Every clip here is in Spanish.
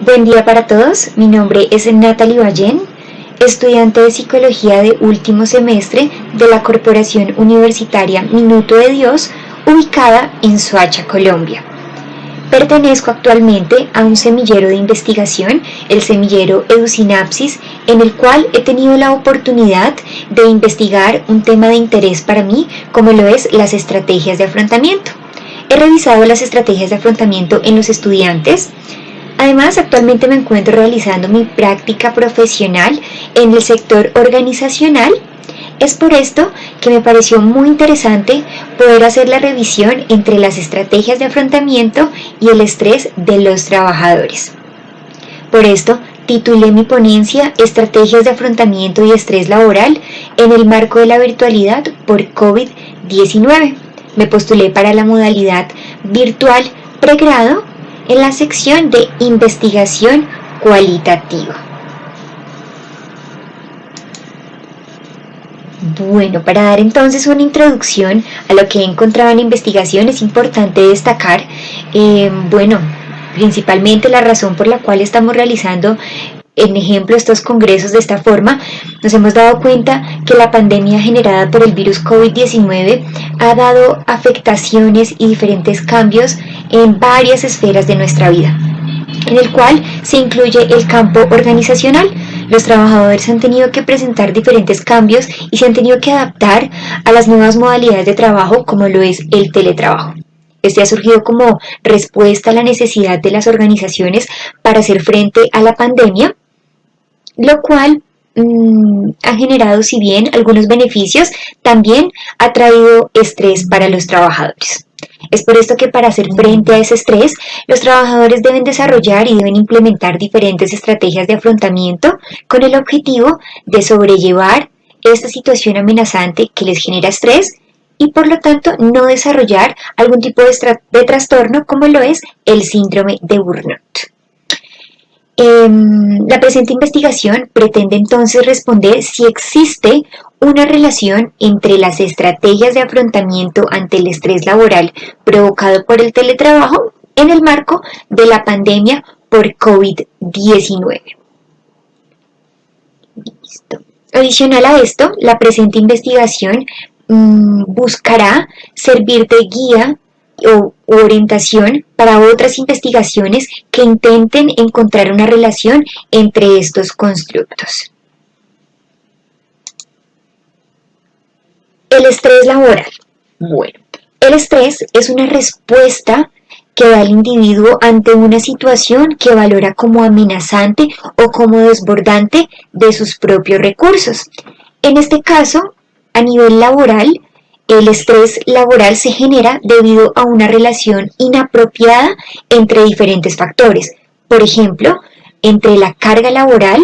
Buen día para todos, mi nombre es Natalie Ballén, estudiante de Psicología de último semestre de la Corporación Universitaria Minuto de Dios, ubicada en Soacha, Colombia. Pertenezco actualmente a un semillero de investigación, el semillero EduSinapsis, en el cual he tenido la oportunidad de investigar un tema de interés para mí, como lo es las estrategias de afrontamiento. He revisado las estrategias de afrontamiento en los estudiantes. Además, actualmente me encuentro realizando mi práctica profesional en el sector organizacional. Es por esto que me pareció muy interesante poder hacer la revisión entre las estrategias de afrontamiento y el estrés de los trabajadores. Por esto, titulé mi ponencia Estrategias de afrontamiento y estrés laboral en el marco de la virtualidad por COVID-19. Me postulé para la modalidad virtual pregrado en la sección de investigación cualitativa. Bueno, para dar entonces una introducción a lo que he encontrado en investigación, es importante destacar, principalmente la razón por la cual estamos realizando, en ejemplo, estos congresos de esta forma. Nos hemos dado cuenta que la pandemia generada por el virus COVID-19 ha dado afectaciones y diferentes cambios en varias esferas de nuestra vida, en el cual se incluye el campo organizacional. Los trabajadores han tenido que presentar diferentes cambios y se han tenido que adaptar a las nuevas modalidades de trabajo, como lo es el teletrabajo. Este ha surgido como respuesta a la necesidad de las organizaciones para hacer frente a la pandemia, lo cual ha generado, si bien algunos beneficios, también ha traído estrés para los trabajadores. Es por esto que para hacer frente a ese estrés, los trabajadores deben desarrollar y deben implementar diferentes estrategias de afrontamiento con el objetivo de sobrellevar esta situación amenazante que les genera estrés y por lo tanto no desarrollar algún tipo de trastorno como lo es el síndrome de burnout. La presente investigación pretende entonces responder si existe una relación entre las estrategias de afrontamiento ante el estrés laboral provocado por el teletrabajo en el marco de la pandemia por COVID-19. Listo. Adicional a esto, la presente investigación buscará servir de guía o orientación para otras investigaciones que intenten encontrar una relación entre estos constructos. El estrés laboral. Bueno, el estrés es una respuesta que da el individuo ante una situación que valora como amenazante o como desbordante de sus propios recursos. En este caso, a nivel laboral, el estrés laboral se genera debido a una relación inapropiada entre diferentes factores. Por ejemplo, entre la carga laboral,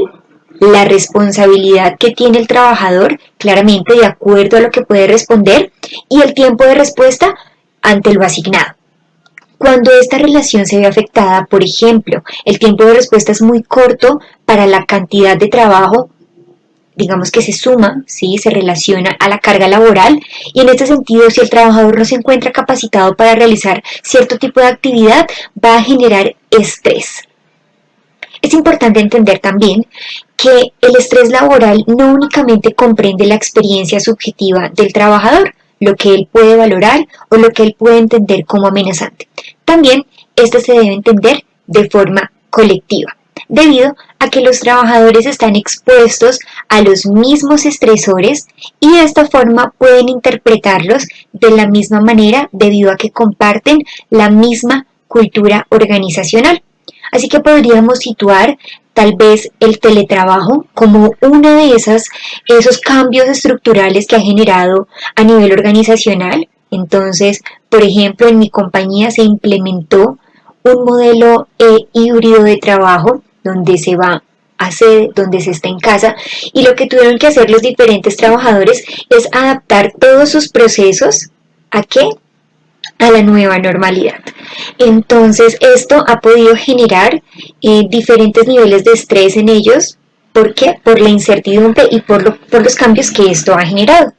la responsabilidad que tiene el trabajador, claramente de acuerdo a lo que puede responder, y el tiempo de respuesta ante lo asignado. Cuando esta relación se ve afectada, por ejemplo, el tiempo de respuesta es muy corto para la cantidad de trabajo, digamos que se suma, ¿sí? Se relaciona a la carga laboral, y en este sentido, si el trabajador no se encuentra capacitado para realizar cierto tipo de actividad, va a generar estrés. Es importante entender también que el estrés laboral no únicamente comprende la experiencia subjetiva del trabajador, lo que él puede valorar o lo que él puede entender como amenazante. También este se debe entender de forma colectiva, debido a que los trabajadores están expuestos a los mismos estresores y de esta forma pueden interpretarlos de la misma manera debido a que comparten la misma cultura organizacional. Así que podríamos situar tal vez el teletrabajo como uno de esos cambios estructurales que ha generado a nivel organizacional. Entonces, por ejemplo, en mi compañía se implementó un modelo híbrido de trabajo donde se va a sede, donde se está en casa, y lo que tuvieron que hacer los diferentes trabajadores es adaptar todos sus procesos ¿a qué? A la nueva normalidad. Entonces esto ha podido generar diferentes niveles de estrés en ellos. ¿Por qué? Por la incertidumbre y por los cambios que esto ha generado.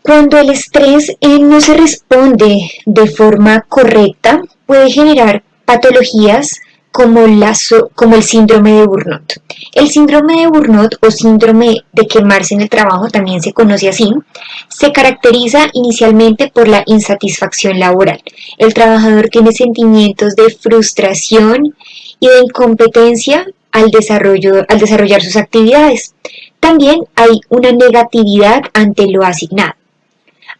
Cuando el estrés no se responde de forma correcta, puede generar patologías como el síndrome de Burnout. El síndrome de Burnout o síndrome de quemarse en el trabajo, también se conoce así, se caracteriza inicialmente por la insatisfacción laboral. El trabajador tiene sentimientos de frustración y de incompetencia al desarrollar sus actividades. También hay una negatividad ante lo asignado.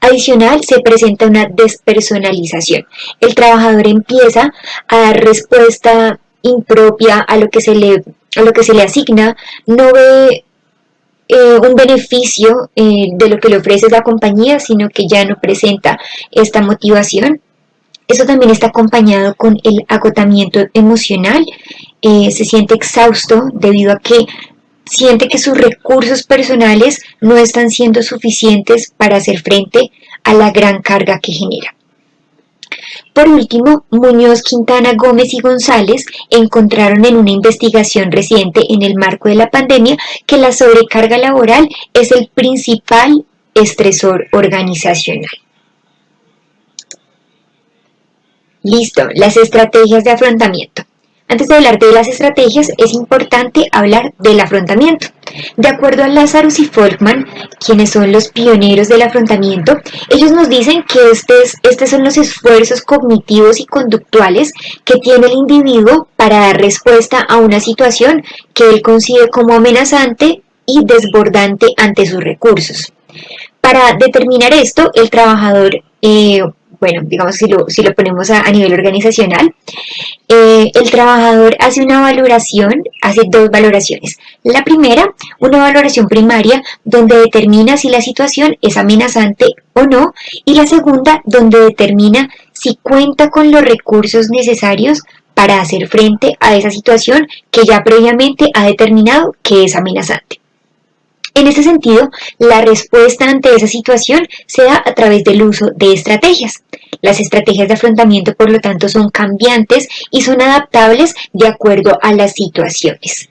Adicional, se presenta una despersonalización. El trabajador empieza a dar respuesta impropia a lo que se le asigna, no ve un beneficio de lo que le ofrece la compañía, sino que ya no presenta esta motivación. Eso también está acompañado con el agotamiento emocional. Se siente exhausto debido a que siente que sus recursos personales no están siendo suficientes para hacer frente a la gran carga que genera. Por último, Muñoz, Quintana, Gómez y González encontraron en una investigación reciente en el marco de la pandemia que la sobrecarga laboral es el principal estresor organizacional. Listo, las estrategias de afrontamiento. Antes de hablar de las estrategias, es importante hablar del afrontamiento. De acuerdo a Lazarus y Folkman, quienes son los pioneros del afrontamiento, ellos nos dicen que estos son los esfuerzos cognitivos y conductuales que tiene el individuo para dar respuesta a una situación que él concibe como amenazante y desbordante ante sus recursos. Para determinar esto, el trabajador, digamos si lo ponemos a nivel organizacional, el trabajador hace hace dos valoraciones. La primera, una valoración primaria, donde determina si la situación es amenazante o no, y la segunda, donde determina si cuenta con los recursos necesarios para hacer frente a esa situación que ya previamente ha determinado que es amenazante. En ese sentido, la respuesta ante esa situación se da a través del uso de estrategias. Las estrategias de afrontamiento, por lo tanto, son cambiantes y son adaptables de acuerdo a las situaciones.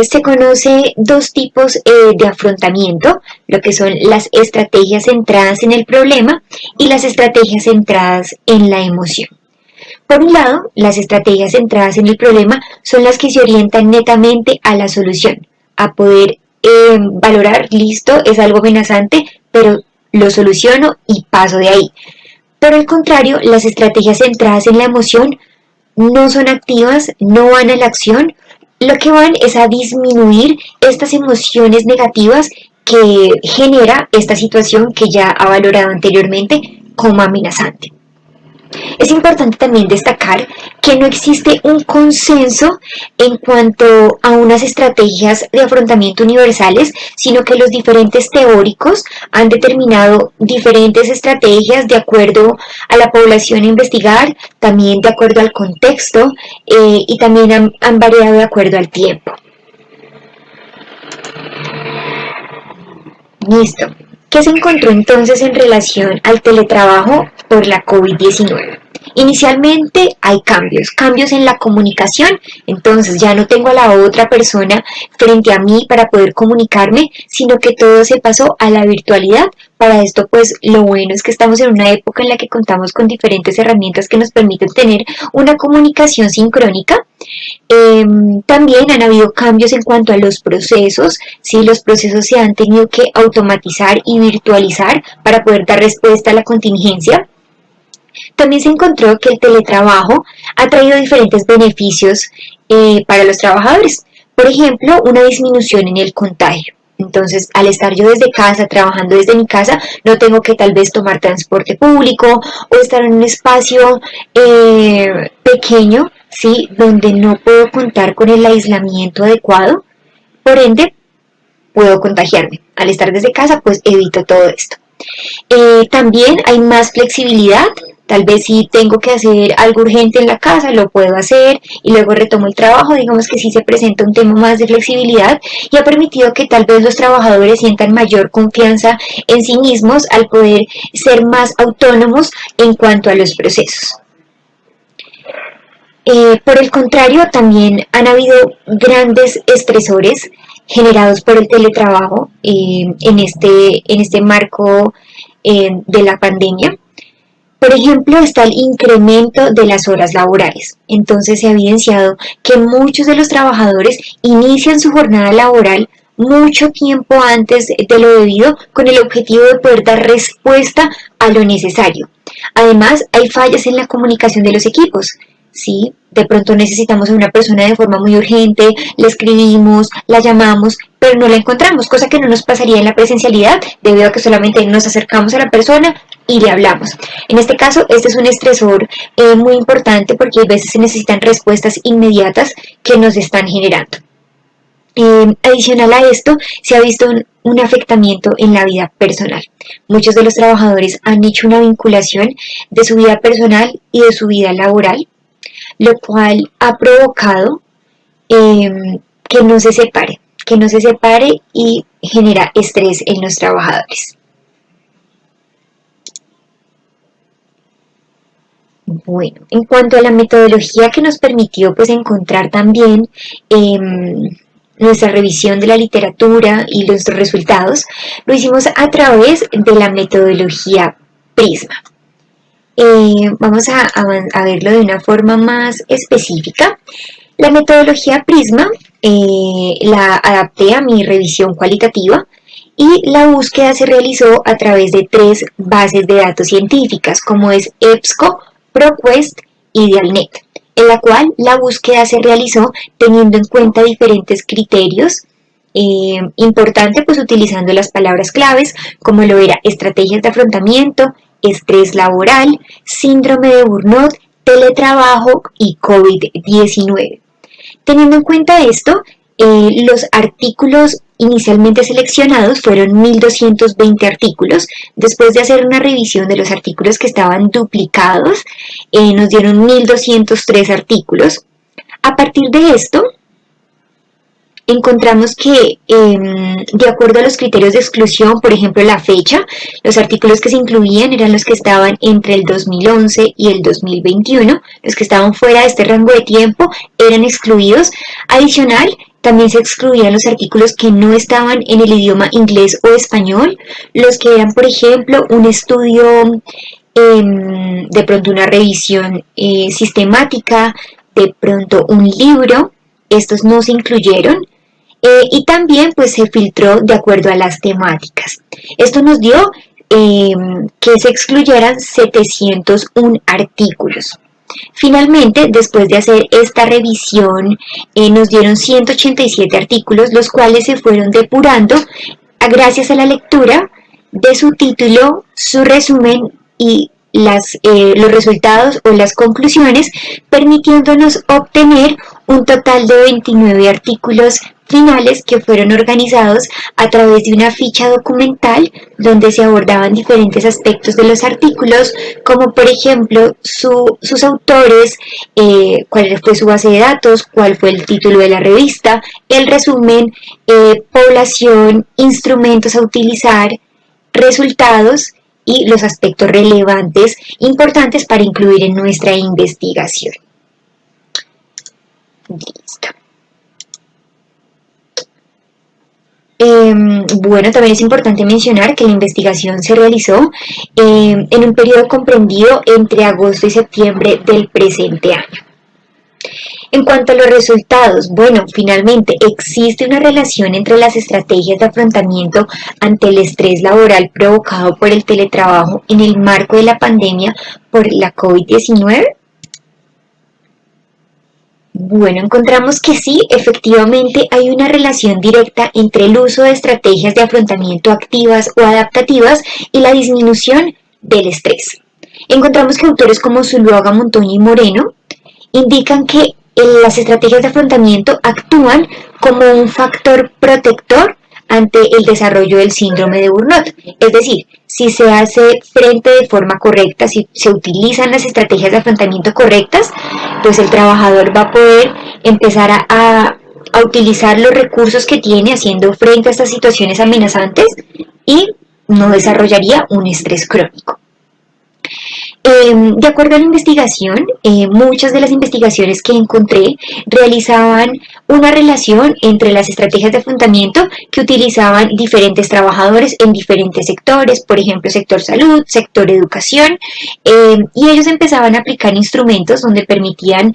Se conoce dos tipos de afrontamiento, lo que son las estrategias centradas en el problema y las estrategias centradas en la emoción. Por un lado, las estrategias centradas en el problema son las que se orientan netamente a la solución, a poder valorar, listo, es algo amenazante, pero lo soluciono y paso de ahí. Por el contrario, las estrategias centradas en la emoción no son activas, no van a la acción, lo que van es a disminuir estas emociones negativas que genera esta situación que ya ha valorado anteriormente como amenazante. Es importante también destacar que no existe un consenso en cuanto a unas estrategias de afrontamiento universales, sino que los diferentes teóricos han determinado diferentes estrategias de acuerdo a la población a investigar, también de acuerdo al contexto y también han variado de acuerdo al tiempo. Listo. ¿Qué se encontró entonces en relación al teletrabajo por la COVID-19? Inicialmente hay cambios en la comunicación, entonces ya no tengo a la otra persona frente a mí para poder comunicarme, sino que todo se pasó a la virtualidad. Para esto, pues lo bueno es que estamos en una época en la que contamos con diferentes herramientas que nos permiten tener una comunicación sincrónica. También han habido cambios en cuanto a los procesos, ¿sí? Los procesos se han tenido que automatizar y virtualizar para poder dar respuesta a la contingencia. También se encontró que el teletrabajo ha traído diferentes beneficios para los trabajadores. Por ejemplo, una disminución en el contagio. Entonces, al estar yo desde casa, trabajando desde mi casa, no tengo que tal vez tomar transporte público o estar en un espacio pequeño, ¿sí? Donde no puedo contar con el aislamiento adecuado. Por ende, puedo contagiarme. Al estar desde casa, pues evito todo esto. También hay más flexibilidad. Tal vez si tengo que hacer algo urgente en la casa, lo puedo hacer y luego retomo el trabajo. Digamos que sí se presenta un tema más de flexibilidad y ha permitido que tal vez los trabajadores sientan mayor confianza en sí mismos al poder ser más autónomos en cuanto a los procesos. Por el contrario, también han habido grandes estresores generados por el teletrabajo en este marco de la pandemia. Por ejemplo, está el incremento de las horas laborales. Entonces se ha evidenciado que muchos de los trabajadores inician su jornada laboral mucho tiempo antes de lo debido con el objetivo de poder dar respuesta a lo necesario. Además, hay fallas en la comunicación de los equipos. ¿Sí? De pronto necesitamos a una persona de forma muy urgente, le escribimos, la llamamos, pero no la encontramos, cosa que no nos pasaría en la presencialidad debido a que solamente nos acercamos a la persona y le hablamos. En este caso, este es un estresor muy importante porque a veces se necesitan respuestas inmediatas que nos están generando. Adicional a esto, se ha visto un afectamiento en la vida personal. Muchos de los trabajadores han hecho una vinculación de su vida personal y de su vida laboral, lo cual ha provocado que no se separe y genera estrés en los trabajadores. Bueno, en cuanto a la metodología que nos permitió pues encontrar también nuestra revisión de la literatura y nuestros resultados, lo hicimos a través de la metodología Prisma. Vamos a verlo de una forma más específica. La metodología Prisma la adapté a mi revisión cualitativa y la búsqueda se realizó a través de 3 bases de datos científicas, como es EBSCO, ProQuest y Dialnet, en la cual la búsqueda se realizó teniendo en cuenta diferentes criterios. Importante pues utilizando las palabras claves como lo era estrategias de afrontamiento, estrés laboral, síndrome de burnout, teletrabajo y COVID-19. Teniendo en cuenta esto, los artículos inicialmente seleccionados fueron 1220 artículos. Después de hacer una revisión de los artículos que estaban duplicados, nos dieron 1203 artículos. A partir de esto, encontramos que de acuerdo a los criterios de exclusión, por ejemplo la fecha, los artículos que se incluían eran los que estaban entre el 2011 y el 2021, los que estaban fuera de este rango de tiempo eran excluidos. Adicional, también se excluían los artículos que no estaban en el idioma inglés o español, los que eran, por ejemplo, un estudio, de pronto una revisión sistemática, de pronto un libro, estos no se incluyeron. Y también pues se filtró de acuerdo a las temáticas. Esto nos dio que se excluyeran 701 artículos. Finalmente, después de hacer esta revisión, nos dieron 187 artículos, los cuales se fueron depurando gracias a la lectura de su título, su resumen y los resultados o las conclusiones, permitiéndonos obtener un total de 29 artículos finales que fueron organizados a través de una ficha documental donde se abordaban diferentes aspectos de los artículos, como por ejemplo sus autores, cuál fue su base de datos, cuál fue el título de la revista, el resumen, población, instrumentos a utilizar, resultados y los aspectos relevantes importantes para incluir en nuestra investigación. Listo. Bueno, también es importante mencionar que la investigación se realizó en un periodo comprendido entre agosto y septiembre del presente año. En cuanto a los resultados, bueno, finalmente existe una relación entre las estrategias de afrontamiento ante el estrés laboral provocado por el teletrabajo en el marco de la pandemia por la COVID-19. Bueno, encontramos que sí, efectivamente hay una relación directa entre el uso de estrategias de afrontamiento activas o adaptativas y la disminución del estrés. Encontramos que autores como Zuluaga, Montoya y Moreno indican que las estrategias de afrontamiento actúan como un factor protector ante el desarrollo del síndrome de burnout. Es decir, si se hace frente de forma correcta, si se utilizan las estrategias de afrontamiento correctas, pues el trabajador va a poder empezar a utilizar los recursos que tiene haciendo frente a estas situaciones amenazantes y no desarrollaría un estrés crónico. De acuerdo a la investigación, muchas de las investigaciones que encontré realizaban una relación entre las estrategias de afrontamiento que utilizaban diferentes trabajadores en diferentes sectores, por ejemplo, sector salud, sector educación, y ellos empezaban a aplicar instrumentos donde permitían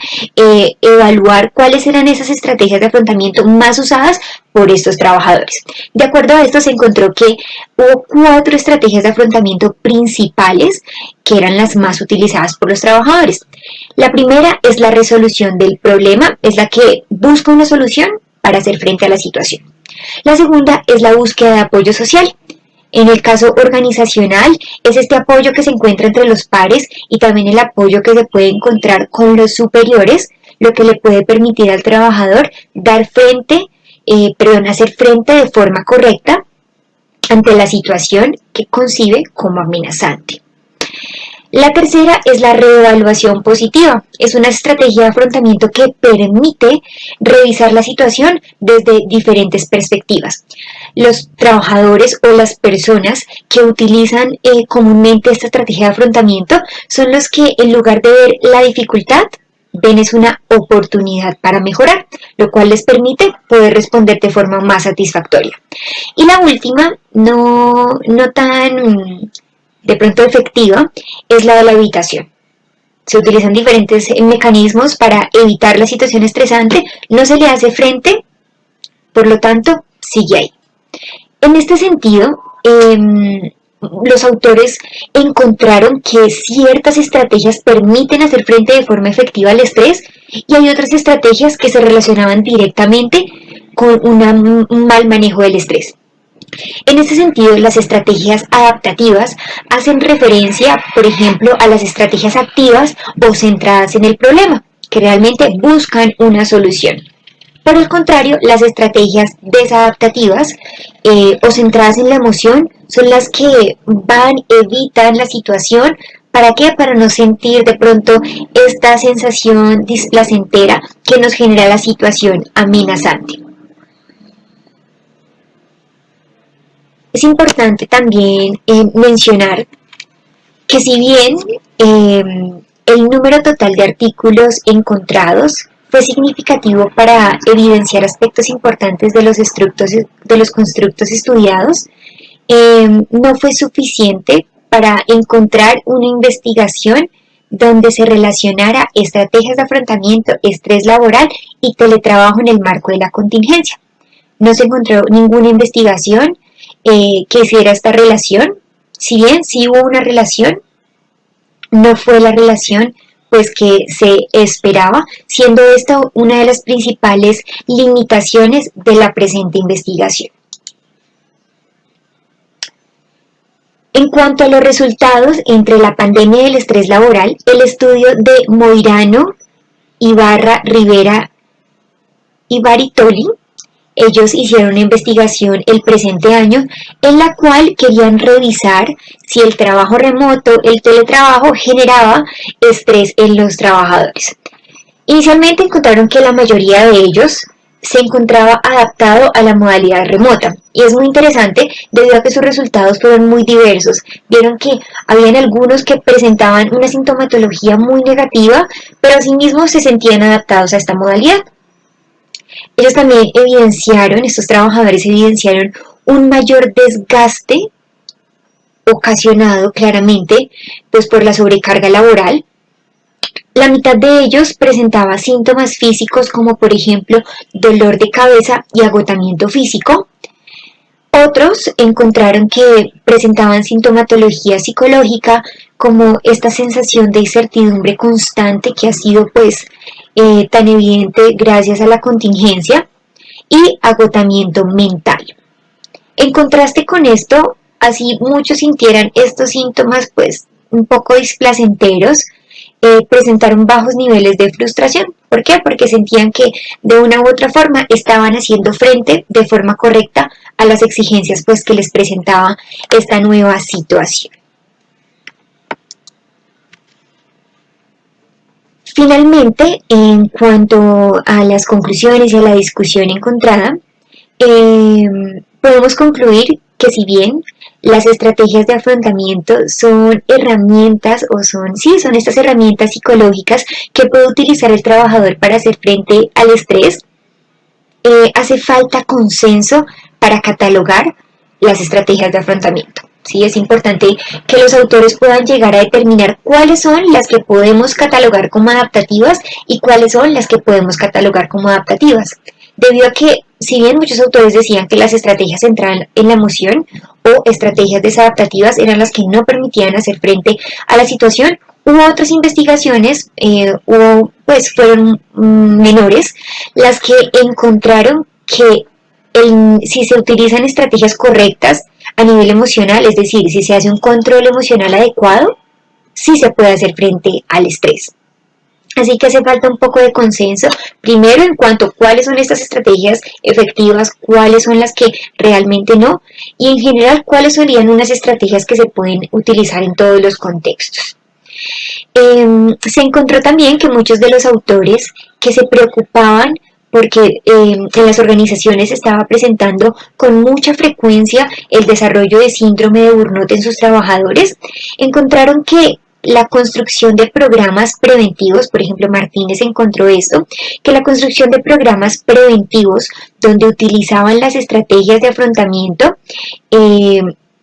evaluar cuáles eran esas estrategias de afrontamiento más usadas por estos trabajadores. De acuerdo a esto se encontró que hubo 4 estrategias de afrontamiento principales que eran las más utilizadas por los trabajadores. La primera es la resolución del problema, es la que busca una solución para hacer frente a la situación. La segunda es la búsqueda de apoyo social. En el caso organizacional, es este apoyo que se encuentra entre los pares y también el apoyo que se puede encontrar con los superiores, lo que le puede permitir al trabajador hacer frente de forma correcta ante la situación que concibe como amenazante. La tercera es la reevaluación positiva. Es una estrategia de afrontamiento que permite revisar la situación desde diferentes perspectivas. Los trabajadores o las personas que utilizan comúnmente esta estrategia de afrontamiento son los que, en lugar de ver la dificultad, ven es una oportunidad para mejorar, lo cual les permite poder responder de forma más satisfactoria. Y la última, no tan de pronto efectiva, es la de la evitación. Se utilizan diferentes mecanismos para evitar la situación estresante, no se le hace frente, por lo tanto, sigue ahí. En este sentido, los autores encontraron que ciertas estrategias permiten hacer frente de forma efectiva al estrés y hay otras estrategias que se relacionaban directamente con un mal manejo del estrés. En este sentido, las estrategias adaptativas hacen referencia, por ejemplo, a las estrategias activas o centradas en el problema, que realmente buscan una solución. Por el contrario, las estrategias desadaptativas o centradas en la emoción son las que evitan la situación. ¿Para qué? Para no sentir de pronto esta sensación displacentera que nos genera la situación amenazante. Es importante también mencionar que si bien el número total de artículos encontrados fue significativo para evidenciar aspectos importantes de los constructos estudiados, no fue suficiente para encontrar una investigación donde se relacionara estrategias de afrontamiento, estrés laboral y teletrabajo en el marco de la contingencia. No se encontró ninguna investigación que hiciera esta relación. Si bien sí hubo una relación, no fue la relación pues que se esperaba, siendo esta una de las principales limitaciones de la presente investigación. En cuanto a los resultados entre la pandemia y el estrés laboral, el estudio de Moirano, Ibarra, Rivera y Baritoli, ellos hicieron una investigación el presente año en la cual querían revisar si el trabajo remoto, el teletrabajo, generaba estrés en los trabajadores. Inicialmente encontraron que la mayoría de ellos se encontraba adaptado a la modalidad remota. Y es muy interesante debido a que sus resultados fueron muy diversos. Vieron que habían algunos que presentaban una sintomatología muy negativa, pero asimismo se sentían adaptados a esta modalidad. Ellos también estos trabajadores evidenciaron un mayor desgaste ocasionado claramente pues por la sobrecarga laboral. La mitad de ellos presentaba síntomas físicos como por ejemplo dolor de cabeza y agotamiento físico. Otros encontraron que presentaban sintomatología psicológica como esta sensación de incertidumbre constante que ha sido pues tan evidente gracias a la contingencia y agotamiento mental. En contraste con esto, así muchos sintieran estos síntomas pues un poco displacenteros, presentaron bajos niveles de frustración. ¿Por qué? Porque sentían que de una u otra forma estaban haciendo frente de forma correcta a las exigencias pues que les presentaba esta nueva situación. Finalmente, en cuanto a las conclusiones y a la discusión encontrada, podemos concluir que si bien las estrategias de afrontamiento son herramientas son estas herramientas psicológicas que puede utilizar el trabajador para hacer frente al estrés, hace falta consenso para catalogar las estrategias de afrontamiento. Sí, es importante que los autores puedan llegar a determinar cuáles son las que podemos catalogar como adaptativas y cuáles son las que podemos catalogar como adaptativas. Debido a que, si bien muchos autores decían que las estrategias entraban en la emoción o estrategias desadaptativas eran las que no permitían hacer frente a la situación, hubo otras investigaciones, fueron menores, las que encontraron que si se utilizan estrategias correctas a nivel emocional, es decir, si se hace un control emocional adecuado, sí se puede hacer frente al estrés. Así que hace falta un poco de consenso, primero en cuanto a cuáles son estas estrategias efectivas, cuáles son las que realmente no, y en general cuáles serían unas estrategias que se pueden utilizar en todos los contextos. Se encontró también que muchos de los autores que se preocupaban porque en las organizaciones se estaba presentando con mucha frecuencia el desarrollo de síndrome de Burnout en sus trabajadores, encontraron que la construcción de programas preventivos, por ejemplo Martínez encontró esto, que la construcción de programas preventivos donde utilizaban las estrategias de afrontamiento,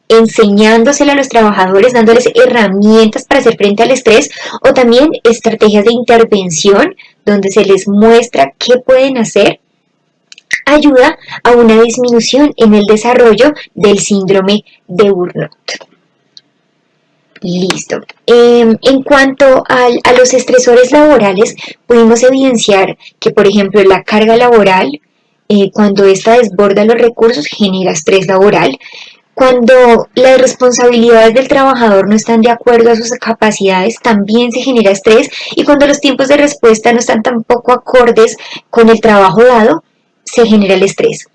enseñándosela a los trabajadores, dándoles herramientas para hacer frente al estrés, o también estrategias de intervención donde se les muestra qué pueden hacer, ayuda a una disminución en el desarrollo del síndrome de Burnout. Listo. En cuanto a los estresores laborales, pudimos evidenciar que, por ejemplo, la carga laboral, cuando ésta desborda los recursos, genera estrés laboral. Cuando las responsabilidades del trabajador no están de acuerdo a sus capacidades, también se genera estrés, y cuando los tiempos de respuesta no están tampoco acordes con el trabajo dado, se genera el estrés.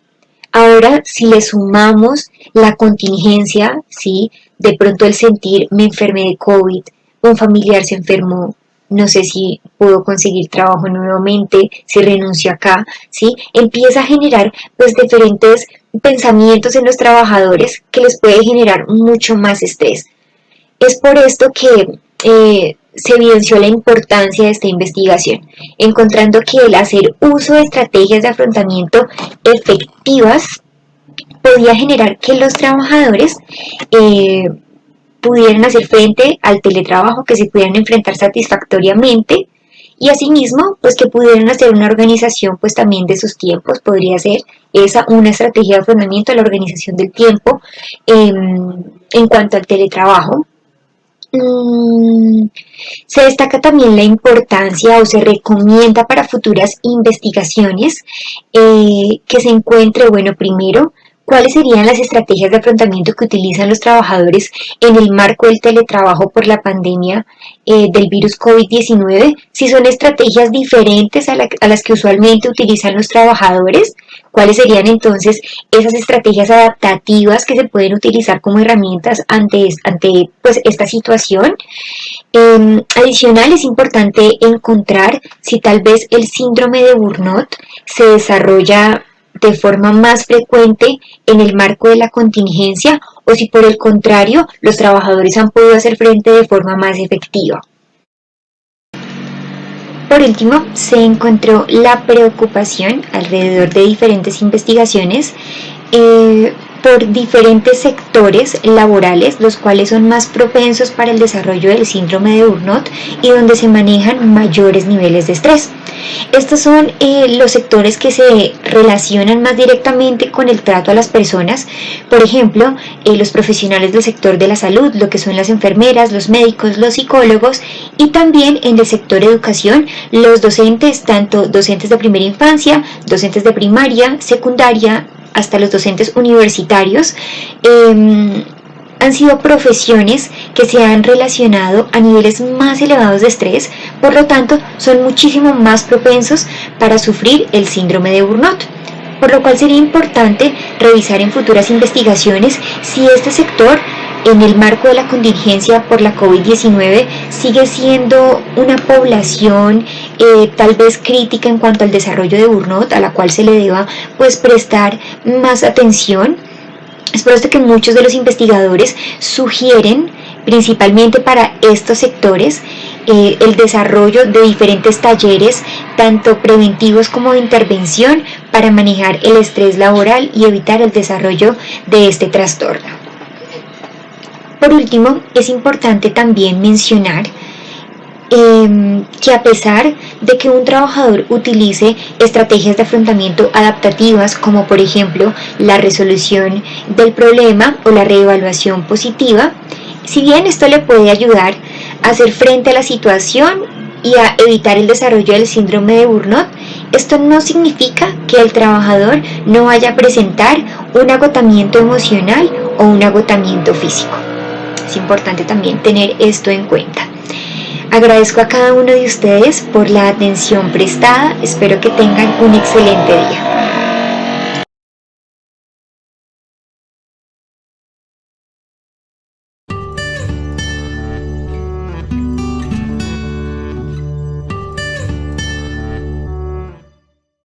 Ahora, si le sumamos la contingencia, ¿sí? De pronto el sentir me enfermé de COVID, un familiar se enfermó, no sé si puedo conseguir trabajo nuevamente, si renuncio acá, ¿sí? Empieza a generar pues diferentes pensamientos en los trabajadores que les puede generar mucho más estrés. Es por esto que se evidenció la importancia de esta investigación, encontrando que el hacer uso de estrategias de afrontamiento efectivas podía generar que los trabajadores pudieran hacer frente al teletrabajo, que se pudieran enfrentar satisfactoriamente, y asimismo pues que pudieran hacer una organización pues también de sus tiempos. Podría ser esa una estrategia de afrontamiento a la organización del tiempo en cuanto al teletrabajo. Se destaca también la importancia, o se recomienda para futuras investigaciones, que se encuentre, bueno, primero, cuáles serían las estrategias de afrontamiento que utilizan los trabajadores en el marco del teletrabajo por la pandemia del virus COVID-19, si son estrategias diferentes a las que usualmente utilizan los trabajadores, cuáles serían entonces esas estrategias adaptativas que se pueden utilizar como herramientas ante pues, esta situación. Adicional, es importante encontrar si tal vez el síndrome de Burnout se desarrolla de forma más frecuente en el marco de la contingencia, o si por el contrario los trabajadores han podido hacer frente de forma más efectiva. Por último, se encontró la preocupación alrededor de diferentes investigaciones por diferentes sectores laborales, los cuales son más propensos para el desarrollo del síndrome de Burnout y donde se manejan mayores niveles de estrés. Estos son los sectores que se relacionan más directamente con el trato a las personas, por ejemplo, los profesionales del sector de la salud, lo que son las enfermeras, los médicos, los psicólogos, y también en el sector educación, los docentes, tanto docentes de primera infancia, docentes de primaria, secundaria, hasta los docentes universitarios. Han sido profesiones que se han relacionado a niveles más elevados de estrés, por lo tanto son muchísimo más propensos para sufrir el síndrome de Burnout, por lo cual sería importante revisar en futuras investigaciones si este sector, en el marco de la contingencia por la COVID-19, sigue siendo una población tal vez crítica en cuanto al desarrollo de Burnout, a la cual se le deba pues prestar más atención. Es por esto que muchos de los investigadores sugieren principalmente para estos sectores, el desarrollo de diferentes talleres, tanto preventivos como de intervención, para manejar el estrés laboral y evitar el desarrollo de este trastorno. Por último, es importante también mencionar que a pesar de que un trabajador utilice estrategias de afrontamiento adaptativas, como por ejemplo la resolución del problema o la reevaluación positiva, si bien esto le puede ayudar a hacer frente a la situación y a evitar el desarrollo del síndrome de Burnout, esto no significa que el trabajador no vaya a presentar un agotamiento emocional o un agotamiento físico. Es importante también tener esto en cuenta. Agradezco a cada uno de ustedes por la atención prestada. Espero que tengan un excelente día.